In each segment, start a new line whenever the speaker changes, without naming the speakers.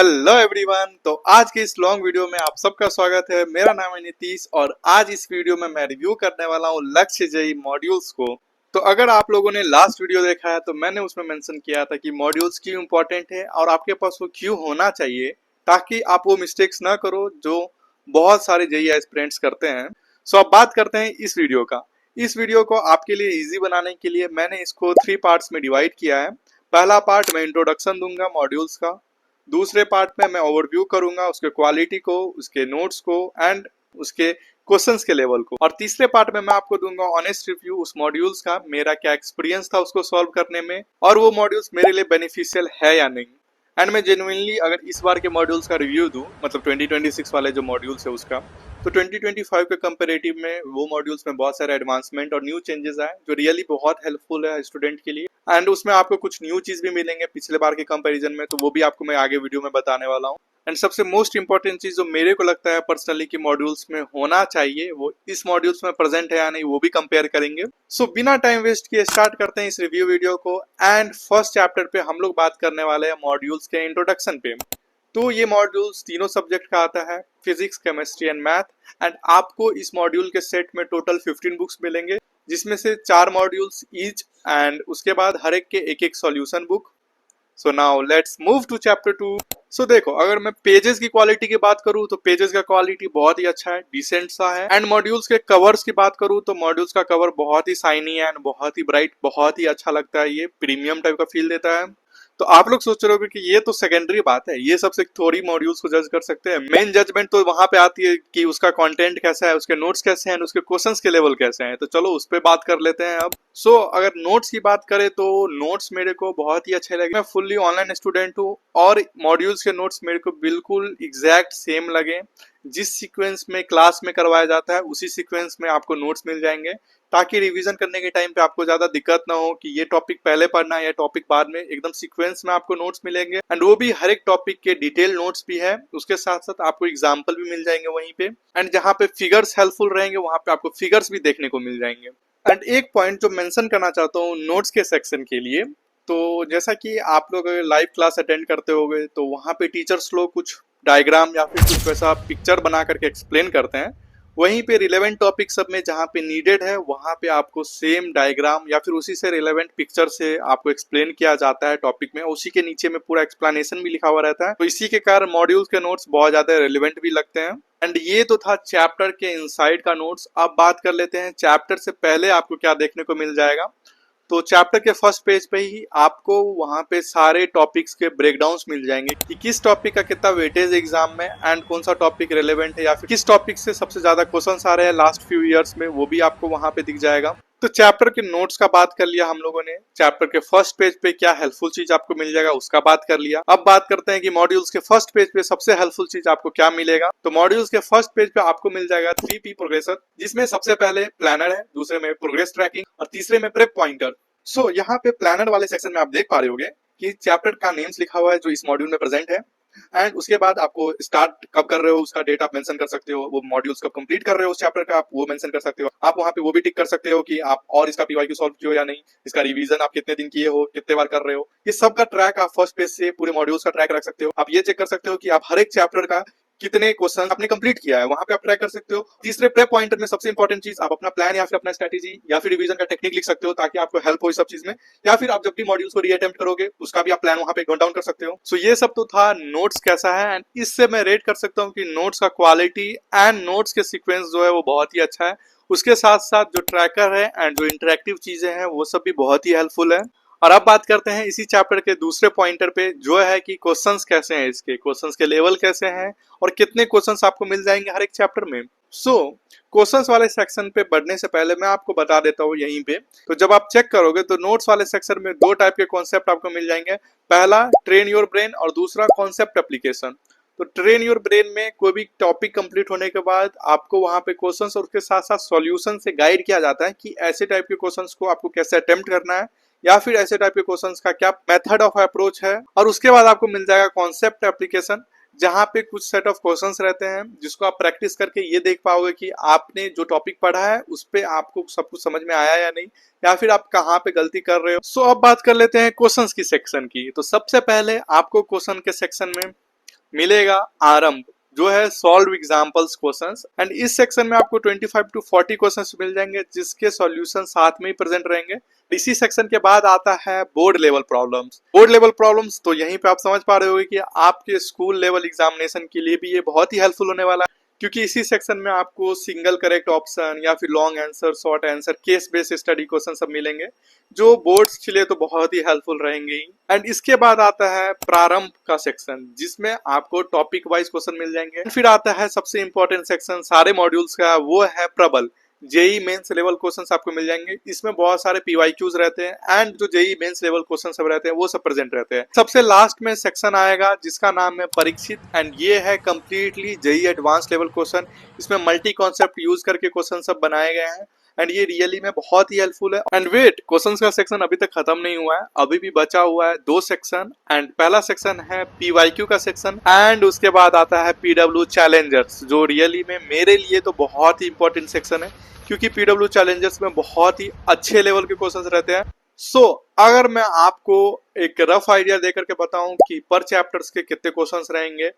Hello everyone. तो आज के इस लॉन्ग वीडियो में आप सबका स्वागत है। मेरा नाम है नीतीश और आज इस वीडियो में मैं रिव्यू करने वाला हूँ लक्ष्य जेईई मॉड्यूल्स को। तो अगर आप लोगों ने लास्ट वीडियो देखा है तो मैंने उसमें मेंशन किया था कि मॉड्यूल्स क्यों इंपॉर्टेंट है और आपके पास वो क्यों होना चाहिए ताकि आप वो मिस्टेक्स ना करो जो बहुत सारे जेईई एस्पिरेंट्स करते हैं। सो अब बात करते हैं इस वीडियो का। इस वीडियो को आपके लिए ईजी बनाने के लिए मैंने इसको 3 पार्ट्स में डिवाइड किया है। पहला पार्ट मैं इंट्रोडक्शन दूंगा मॉड्यूल्स का, दूसरे पार्ट में मैं ओवरव्यू करूंगा उसके क्वालिटी को, उसके नोट्स को एंड उसके क्वेश्चंस के लेवल को, और तीसरे पार्ट में मैं आपको दूंगा ऑनेस्ट रिव्यू उस मॉड्यूल्स का, मेरा क्या एक्सपीरियंस था उसको सॉल्व करने में और वो मॉड्यूल्स मेरे लिए बेनिफिशियल है या नहीं। एंड मैं जेन्युइनली अगर इस बार के मॉड्यूल्स का रिव्यू दूं, मतलब 2026 वाले जो मॉड्यूल्स है उसका, तो 2025 के कंपेरेटिव में वो मॉड्यूल्स में बहुत सारे एडवांसमेंट और न्यू चेंजेस आए जो रियली बहुत हेल्पफुल है स्टूडेंट के लिए। एंड उसमें आपको कुछ न्यू चीज भी मिलेंगे पिछले बार के कंपैरिजन में, तो वो भी आपको मैं आगे वीडियो में बताने वाला हूँ। एंड सबसे मोस्ट इंपॉर्टेंट चीज जो मेरे को लगता है पर्सनली कि मॉड्यूल्स में होना चाहिए वो इस मॉड्यूल्स में प्रेजेंट है या नहीं वो भी कंपेयर करेंगे। सो बिना टाइम वेस्ट किए स्टार्ट करते हैं इस रिव्यू वीडियो को। एंड फर्स्ट चैप्टर पे हम लोग बात करने वाले हैं मॉड्यूल्स के इंट्रोडक्शन पे। तो ये मॉड्यूल्स तीनों सब्जेक्ट का आता है, physics, chemistry and math. And आपको इस मॉड्यूल के सेट में टोटल 15 बुक्स मिलेंगे जिसमें से 4 मॉड्यूल्स ईच एंड उसके बाद हर एक के एक एक solution book. So now let's move to chapter 2। So देखो, अगर मैं पेजेस की क्वालिटी की बात करूं तो पेजेस का क्वालिटी बहुत ही अच्छा है, डिसेंट सा है। एंड मॉड्यूल्स के कवर्स की बात करूं तो मॉड्यूल्स का कवर बहुत ही शाइनी है एंड बहुत ही ब्राइट, बहुत ही अच्छा लगता है, ये प्रीमियम टाइप का फील देता है। तो आप लोग सोच रहे हो कि ये तो सेकेंडरी बात है, ये सबसे थोड़ी मॉड्यूल्स को जज कर सकते हैं। मेन जजमेंट तो वहां पे आती है कि उसका कंटेंट कैसा है, उसके नोट्स कैसे हैं, उसके क्वेश्चंस के लेवल कैसे हैं। तो चलो उस पे बात कर लेते हैं अब। सो अगर नोट्स की बात करें तो नोट्स मेरे को बहुत ही अच्छे लगे। मैं फुल्ली ऑनलाइन स्टूडेंट हूँ और मॉड्यूल्स के नोट्स मेरे को बिल्कुल एग्जैक्ट सेम लगे। जिस सीक्वेंस में क्लास में करवाया जाता है उसी सीक्वेंस में आपको नोट्स मिल जाएंगे ताकि रिवीजन करने के टाइम पे आपको ज्यादा दिक्कत ना हो कि ये टॉपिक पहले पढ़ना है या टॉपिक बाद में। एकदम सीक्वेंस में आपको नोट्स मिलेंगे एंड वो भी हर एक टॉपिक के डिटेल नोट्स भी है, उसके साथ साथ आपको एग्जाम्पल भी मिल जाएंगे वहीं पे। एंड जहाँ पे फिगर्स हेल्पफुल रहेंगे वहां पे आपको फिगर्स भी देखने को मिल जाएंगे। एंड एक पॉइंट जो मेंशन करना चाहता हूँ नोट्स के सेक्शन के लिए, तो जैसा कि आप लोग लाइव क्लास अटेंड करते होंगे तो वहाँ पे टीचर्स लोग कुछ डायग्राम या फिर कुछ वैसा पिक्चर बना करके एक्सप्लेन करते हैं। वहीं पे रिलेवेंट टॉपिक सब में जहाँ पे नीडेड है वहाँ पे आपको सेम डायग्राम या फिर उसी से रिलेवेंट पिक्चर से आपको एक्सप्लेन किया जाता है टॉपिक में, उसी के नीचे में पूरा एक्सप्लेनेशन भी लिखा हुआ रहता है। तो इसी के कारण मॉड्यूल्स के नोट्स बहुत ज्यादा रिलेवेंट भी लगते हैं। एंड ये तो था चैप्टर के इनसाइड का नोट्स। अब बात कर लेते हैं चैप्टर से पहले आपको क्या देखने को मिल जाएगा। तो चैप्टर के फर्स्ट पेज पे ही आपको वहां पे सारे टॉपिक्स के ब्रेकडाउन्स मिल जाएंगे कि किस टॉपिक का कितना वेटेज एग्जाम में एंड कौन सा टॉपिक रेलेवेंट है या फिर किस टॉपिक से सबसे ज्यादा क्वेश्चंस आ रहे हैं लास्ट फ्यू इयर्स में, वो भी आपको वहां पे दिख जाएगा। तो चैप्टर के नोट्स का बात कर लिया हम लोगों ने, चैप्टर के फर्स्ट पेज पे क्या हेल्पफुल चीज आपको मिल जाएगा उसका बात कर लिया। अब बात करते हैं कि मॉड्यूल्स के फर्स्ट पेज पे सबसे हेल्पफुल चीज आपको क्या मिलेगा। तो मॉड्यूल्स के फर्स्ट पेज पे आपको मिल जाएगा 3P प्रोग्रेसर, जिसमें सबसे पहले प्लानर है, दूसरे में प्रोग्रेस ट्रैकिंग और तीसरे में प्रेप पॉइंटर। सो यहाँ पे प्लानर वाले सेक्शन में आप देख पा रहे होंगे कि चैप्टर का नेम्स लिखा हुआ है जो इस मॉड्यूल में प्रेजेंट है। एंड उसके बाद आपको स्टार्ट कब कर रहे हो उसका डेट आप मेंशन कर सकते हो, वो मॉड्यूल्स कब कंप्लीट कर रहे हो उस चैप्टर का आप वो मेंशन कर सकते हो। आप वहां पे वो भी टिक कर सकते हो कि आप और इसका पीवाईक्यू सॉल्व किए हो या नहीं, इसका रिवीजन आप कितने दिन किए हो, कितने बार कर रहे हो। ये सब का ट्रैक आप फर्स्ट पेज से पूरे मॉड्यूल्स का ट्रैक रख सकते हो। आप ये चेक कर सकते हो कि आप हर एक चैप्टर का कितने क्वेश्चन आपने कंप्लीट किया है, वहां पे आप ट्रैक कर सकते हो। तीसरे प्रेप पॉइंटर में सबसे इंपॉर्टेंट चीज आप अपना प्लान या फिर अपना स्ट्रेटेजी या फिर रिवीजन का टेक्निक लिख सकते हो ताकि आपको हेल्प हो इस सब चीज में, या फिर आप जब भी मॉड्यूल्स को रीअटेम्प्ट करोगे उसका भी आप प्लान वहां पे नोट डाउन कर सकते हो। सो ये सब तो था नोट्स कैसा है। एंड इससे मैं रेट कर सकता हूँ कि नोट्स का क्वालिटी एंड नोट्स के सीक्वेंस जो है वो बहुत ही अच्छा है। उसके साथ साथ जो ट्रैकर है एंड जो इंटरेक्टिव चीजें हैं वो सब भी बहुत ही हेल्पफुल है। और अब बात करते हैं इसी चैप्टर के दूसरे पॉइंटर पे जो है कि क्वेश्चंस कैसे हैं, इसके क्वेश्चंस के लेवल कैसे हैं और कितने क्वेश्चंस आपको मिल जाएंगे हर एक चैप्टर में। सो क्वेश्चंस वाले सेक्शन पे बढ़ने से पहले मैं आपको बता देता हूँ यहीं पे, तो जब आप चेक करोगे तो नोट्स वाले सेक्शन में 2 टाइप के कॉन्सेप्ट आपको मिल जाएंगे। पहला ट्रेन योर ब्रेन और दूसरा कॉन्सेप्ट एप्लीकेशन। तो ट्रेन योर ब्रेन में कोई भी टॉपिक कंप्लीट होने के बाद आपको वहां पे क्वेश्चंस और उसके साथ साथ सॉल्यूशन से गाइड किया जाता है कि ऐसे टाइप के क्वेश्चंस को आपको कैसे अटेम्प्ट करना है या फिर ऐसे टाइप के क्वेश्चंस का क्या मेथड ऑफ अप्रोच है। और उसके बाद आपको मिल जाएगा कॉन्सेप्ट एप्लीकेशन, जहां पे कुछ सेट ऑफ क्वेश्चंस रहते हैं जिसको आप प्रैक्टिस करके ये देख पाओगे कि आपने जो टॉपिक पढ़ा है उस पे आपको सब कुछ समझ में आया या नहीं, या फिर आप कहाँ पे गलती कर रहे हो। सो अब बात कर लेते हैं क्वेश्चंस की सेक्शन की। तो सबसे पहले आपको क्वेश्चन के सेक्शन में मिलेगा आरंभ, जो है सॉल्व एग्जांपल्स क्वेश्चंस। एंड इस सेक्शन में आपको 25 to 40 क्वेश्चंस मिल जाएंगे जिसके सॉल्यूशन साथ में ही प्रेजेंट रहेंगे। इसी सेक्शन के बाद आता है board level problems. Board level problems तो यहीं पे आप समझ पा रहे होंगे कि आपके स्कूल लेवल एग्जामिनेशन के लिए भी ये बहुत ही हेल्पफुल होने वाला है, क्योंकि इसी सेक्शन में आपको सिंगल करेक्ट ऑप्शन या फिर long answer, short answer, case based study question सब मिलेंगे जो बोर्ड्स के लिए तो बहुत ही हेल्पफुल रहेंगे ही। एंड इसके बाद आता है प्रारंभ का सेक्शन जिसमें आपको टॉपिक वाइज क्वेश्चन मिल जाएंगे। फिर आता है सबसे इंपॉर्टेंट सेक्शन सारे मॉड्यूल्स का, वो है प्रबल। जेई मेंस लेवल क्वेश्चंस आपको मिल जाएंगे। इसमें बहुत सारे पीवाईक्यूज रहते हैं एंड जो जेई मेंस लेवल क्वेश्चन सब रहते हैं वो सब प्रेजेंट रहते हैं। सबसे लास्ट में सेक्शन आएगा जिसका नाम है परीक्षित, एंड ये है completely JEE advance level question. इसमें मल्टी कॉन्सेप्ट यूज करके क्वेश्चन सब बनाए गए हैं एंड ये रियली में बहुत ही हेल्पफुल है। एंड वेट, क्वेश्चंस का सेक्शन अभी तक खत्म नहीं हुआ है, अभी भी बचा हुआ है 2 सेक्शन। एंड पहला सेक्शन है पीवाईक्यू का सेक्शन एंड उसके बाद आता है पीडब्ल्यू चैलेंजर्स, जो रियली में मेरे लिए तो बहुत ही इंपॉर्टेंट सेक्शन है क्योंकि पीडब्ल्यू चैलेंजर्स में बहुत ही अच्छे लेवल के क्वेश्चंस रहते हैं। सो अगर मैं आपको एक रफ आइडिया देकर के बताऊं कि पर चैप्टर्स के कितने क्वेश्चंस रहेंगे,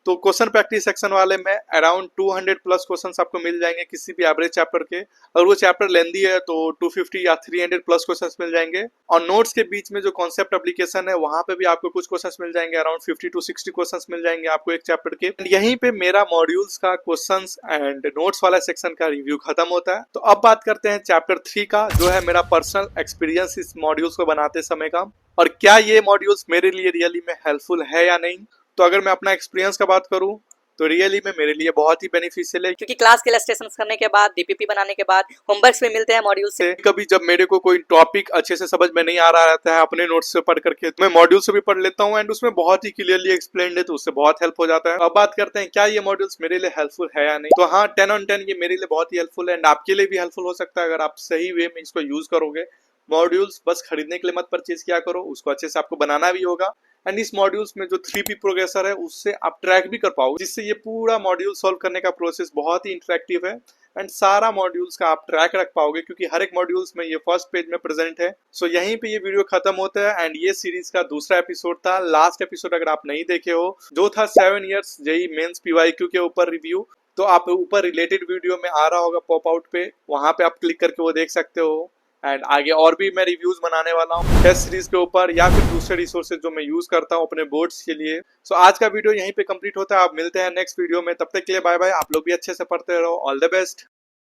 तो क्वेश्चन प्रैक्टिस सेक्शन वाले में अराउंड 200 प्लस क्वेश्चंस आपको मिल जाएंगे किसी भी एवरेज चैप्टर के। अगर वो चैप्टर लेंदी है तो 250 या 300 प्लस क्वेश्चंस मिल जाएंगे। और नोट्स के बीच में जो कॉन्सेप्ट एप्लीकेशन है वहां पे भी आपको कुछ क्वेश्चंस मिल जाएंगे, अराउंड 50 to 60 क्वेश्चंस मिल जाएंगे आपको एक चैप्टर के। यहीं पे मेरा मॉड्यूल्स का क्वेश्चंस एंड नोट्स वाला सेक्शन का रिव्यू खत्म होता है। तो अब बात करते हैं चैप्टर 3 का, जो है मेरा पर्सनल एक्सपीरियंस इस मॉड्यूल्स को बनाते समय का, और क्या ये मॉड्यूल्स मेरे लिए रियली में हेल्पफुल है या नहीं। तो अगर मैं अपना एक्सपीरियंस का बात करूं तो रियली में मेरे लिए बहुत ही बेनिफिशियल है,
क्योंकि क्लास के इलस्ट्रेशंस करने के बाद, डीपीपी बनाने के बाद, होमवर्क्स भी मिलते हैं मॉड्यूल से।
कभी जब मेरे को कोई टॉपिक अच्छे से समझ में नहीं आ रहा रहता है अपने नोट्स से पढ़ करके, मैं मॉड्यूल से भी पढ़ लेता हूँ एंड उसमें बहुत ही क्लियरली एक्सप्लेन्ड है, तो उससे बहुत हेल्प हो जाता है। अब बात करते हैं क्या ये मॉड्यूल्स मेरे लिए हेल्पफुल है या नहीं। तो हाँ, 10 on 10 ये मेरे लिए बहुत ही हेल्पफुल है एंड आपके लिए भी हेल्पफुल हो सकता है अगर आप सही वे में इसको यूज करोगे। मॉड्यूल्स बस खरीदने के लिए मत परचेज किया करो, उसको अच्छे से आपको बनाना भी होगा। एंड इस मॉड्यूल्स में जो 3P प्रोग्रेसर है उससे आप ट्रैक भी कर पाओगे, जिससे ये पूरा मॉड्यूल सॉल्व करने का प्रोसेस बहुत ही इंटरेक्टिव है एंड सारा मॉड्यूल्स का आप ट्रैक रख पाओगे क्योंकि हर एक मॉड्यूल्स में ये फर्स्ट पेज में प्रेजेंट है। सो यहीं पे ये वीडियो खत्म होता है एंड ये सीरीज का दूसरा एपिसोड था। लास्ट एपिसोड अगर आप नहीं देखे हो, जो था 7 years जेई मेंस पीवाईक्यू के ऊपर रिव्यू, तो आप ऊपर रिलेटेड वीडियो में आ रहा होगा पॉप आउट पे, वहां पे आप क्लिक करके वो देख सकते हो। एंड आगे और भी मैं रिव्यूज बनाने वाला हूँ टेस्ट सीरीज के ऊपर या फिर दूसरे रिसोर्सेज जो मैं यूज करता हूँ अपने बोर्ड्स के लिए। सो आज का वीडियो यहीं पे कंप्लीट होता है। आप मिलते हैं नेक्स्ट वीडियो में, तब तक के लिए बाय बाय। आप लोग भी अच्छे से पढ़ते रहो। All the best.